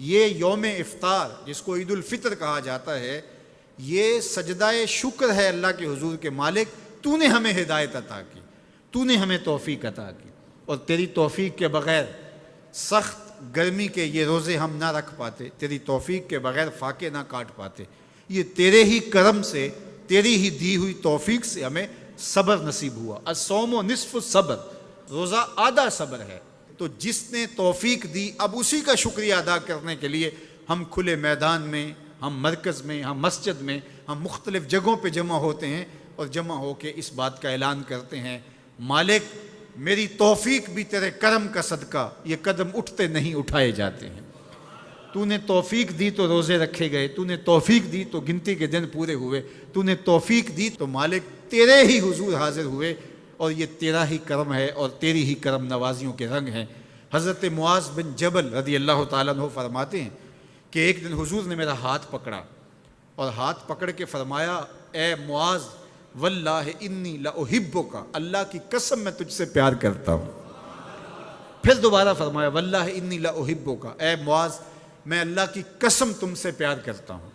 یہ یوم افطار جس کو عید الفطر کہا جاتا ہے، یہ سجدہ شکر ہے اللہ کے حضور کے مالک تو نے ہمیں ہدایت عطا کی، تو نے ہمیں توفیق عطا کی، اور تیری توفیق کے بغیر سخت گرمی کے یہ روزے ہم نہ رکھ پاتے، تیری توفیق کے بغیر فاقے نہ کاٹ پاتے، یہ تیرے ہی کرم سے، تیری ہی دی ہوئی توفیق سے ہمیں صبر نصیب ہوا۔ الصوم نصف الصبر، روزہ آدھا صبر ہے۔ تو جس نے توفیق دی اب اسی کا شکریہ ادا کرنے کے لیے ہم کھلے میدان میں، ہم مرکز میں، ہم مسجد میں، ہم مختلف جگہوں پہ جمع ہوتے ہیں اور جمع ہو کے اس بات کا اعلان کرتے ہیں، مالک میری توفیق بھی تیرے کرم کا صدقہ، یہ قدم اٹھتے نہیں اٹھائے جاتے ہیں۔ تو نے توفیق دی تو روزے رکھے گئے، تو نے توفیق دی تو گنتی کے دن پورے ہوئے، تو نے توفیق دی تو مالک تیرے ہی حضور حاضر ہوئے، اور یہ تیرا ہی کرم ہے اور تیری ہی کرم نوازیوں کے رنگ ہیں۔ حضرت معاذ بن جبل رضی اللہ تعالیٰ عنہ فرماتے ہیں کہ ایک دن حضور نے میرا ہاتھ پکڑا اور ہاتھ پکڑ کے فرمایا، اے معاذ واللہ انی لاحبک، اللہ کی قسم میں تجھ سے پیار کرتا ہوں۔ پھر دوبارہ فرمایا، واللہ انی لاحبک، اے معاذ میں اللہ کی قسم تم سے پیار کرتا ہوں۔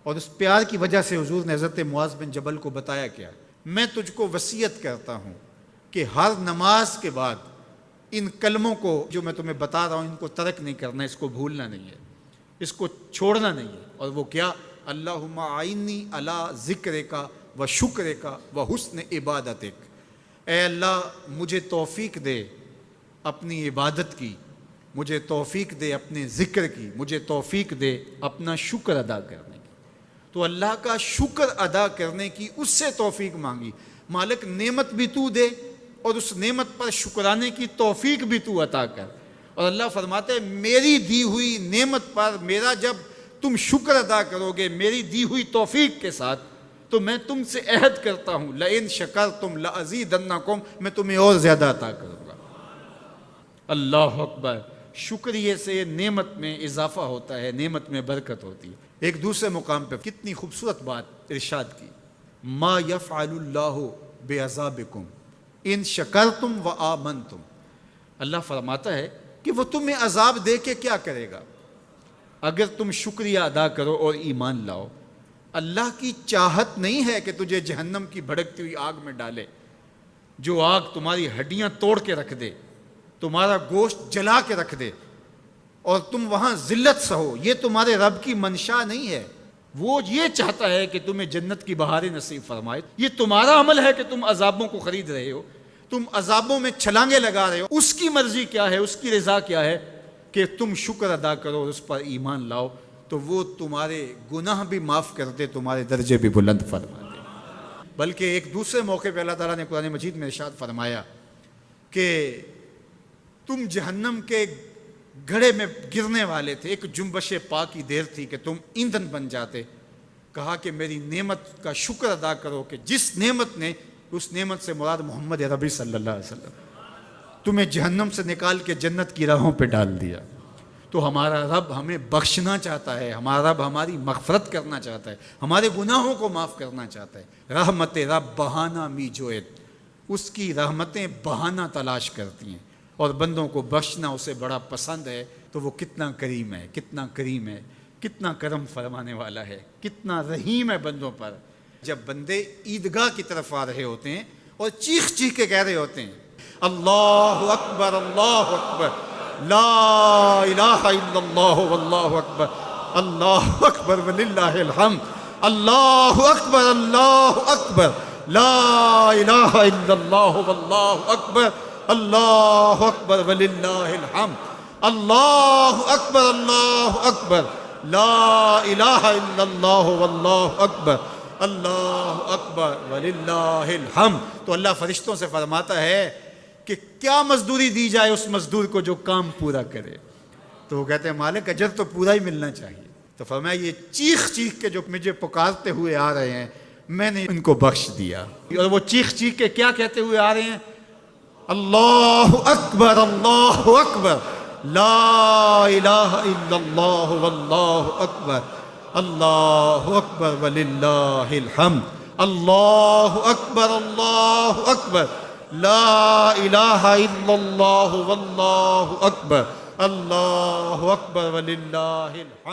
اور اس پیار کی وجہ سے حضور نے حضرت معاذ بن جبل کو بتایا کیا، میں تجھ کو وصیت کرتا ہوں کہ ہر نماز کے بعد ان کلموں کو جو میں تمہیں بتا رہا ہوں ان کو ترک نہیں کرنا، اس کو بھولنا نہیں ہے، اس کو چھوڑنا نہیں ہے۔ اور وہ کیا؟ اللہم اعنی علی ذکرک و شکرک و حسن عبادتک، اے اللہ مجھے توفیق دے اپنی عبادت کی، مجھے توفیق دے اپنے ذکر کی، مجھے توفیق دے اپنا شکر ادا کرنے کی۔ تو اللہ کا شکر ادا کرنے کی اس سے توفیق مانگی، مالک نعمت بھی تو دے اور اس نعمت پر شکرانے کی توفیق بھی تو عطا کر۔ اور اللہ فرماتے ہیں میری دی ہوئی نعمت پر میرا جب تم شکر ادا کرو گے میری دی ہوئی توفیق کے ساتھ، تو میں تم سے عہد کرتا ہوں لئن شکرتم لازیدنکم، میں تمہیں اور زیادہ عطا کروں گا۔ اللہ اکبر، شکریہ سے نعمت میں اضافہ ہوتا ہے، نعمت میں برکت ہوتی ہے۔ ایک دوسرے مقام پہ کتنی خوبصورت بات ارشاد کی، ما یفعل اللہ بعذابکم ان شکرتم و آمنتم، اللہ فرماتا ہے کہ وہ تمہیں عذاب دے کے کیا کرے گا اگر تم شکریہ ادا کرو اور ایمان لاؤ۔ اللہ کی چاہت نہیں ہے کہ تجھے جہنم کی بھڑکتی ہوئی آگ میں ڈالے، جو آگ تمہاری ہڈیاں توڑ کے رکھ دے، تمہارا گوشت جلا کے رکھ دے اور تم وہاں ذلت سہو، یہ تمہارے رب کی منشا نہیں ہے۔ وہ یہ چاہتا ہے کہ تمہیں جنت کی بہاریں نصیب فرمائے۔ یہ تمہارا عمل ہے کہ تم عذابوں کو خرید رہے ہو، تم عذابوں میں چھلانگے لگا رہے ہو۔ اس کی مرضی کیا ہے، اس کی رضا کیا ہے کہ تم شکر ادا کرو اور اس پر ایمان لاؤ، تو وہ تمہارے گناہ بھی معاف کر دے، تمہارے درجے بھی بلند فرما دے۔ بلکہ ایک دوسرے موقع پہ اللہ تعالیٰ نے قرآن مجید میں ارشاد فرمایا کہ تم جہنم کے گھڑے میں گرنے والے تھے، ایک جنبش پا کی دیر تھی کہ تم ایندھن بن جاتے۔ کہا کہ میری نعمت کا شکر ادا کرو کہ جس نعمت نے، اس نعمت سے مراد محمد عربی صلی اللہ علیہ وسلم، تمہیں جہنم سے نکال کے جنت کی راہوں پہ ڈال دیا۔ تو ہمارا رب ہمیں بخشنا چاہتا ہے، ہمارا رب ہماری مغفرت کرنا چاہتا ہے، ہمارے گناہوں کو معاف کرنا چاہتا ہے۔ رحمت رب بہانہ می جوید، اس کی رحمتیں بہانہ تلاش کرتی ہیں اور بندوں کو بخشنا اسے بڑا پسند ہے۔ تو وہ کتنا کریم ہے، کتنا کریم ہے، کتنا کرم فرمانے والا ہے، کتنا رحیم ہے بندوں پر۔ جب بندے عیدگاہ کی طرف آ رہے ہوتے ہیں اور چیخ چیخ کے کہہ رہے ہوتے ہیں اللہ اکبر اللہ اکبر لا الہ الا اللہ واللہ اکبر اللہ اکبر وللہ الحمد اللہ اکبر لا الہ الا اللہ واللہ اکبر اللہ اکبر وللہ الحمد اللہ اکبر لا الہ الا اللہ واللہ اکبر اللہ اکبر وللہ الحمد۔ تو اللہ فرشتوں سے فرماتا ہے کہ کیا مزدوری دی جائے اس مزدور کو جو کام پورا کرے؟ تو وہ کہتے ہیں مالک اجر تو پورا ہی ملنا چاہیے۔ تو فرمایا یہ چیخ چیخ کے جو مجھے پکارتے ہوئے آ رہے ہیں میں نے ان کو بخش دیا۔ اور وہ چیخ چیخ کے کیا کہتے ہوئے آ رہے ہیں؟ اللہ اکبر لا الہ الا اللہ واللہ اکبر اللہ اکبر وللہ الحمد اللہ اکبر لا الہ الا اللہ واللہ اکبر اللہ اکبر وللہ الحمد.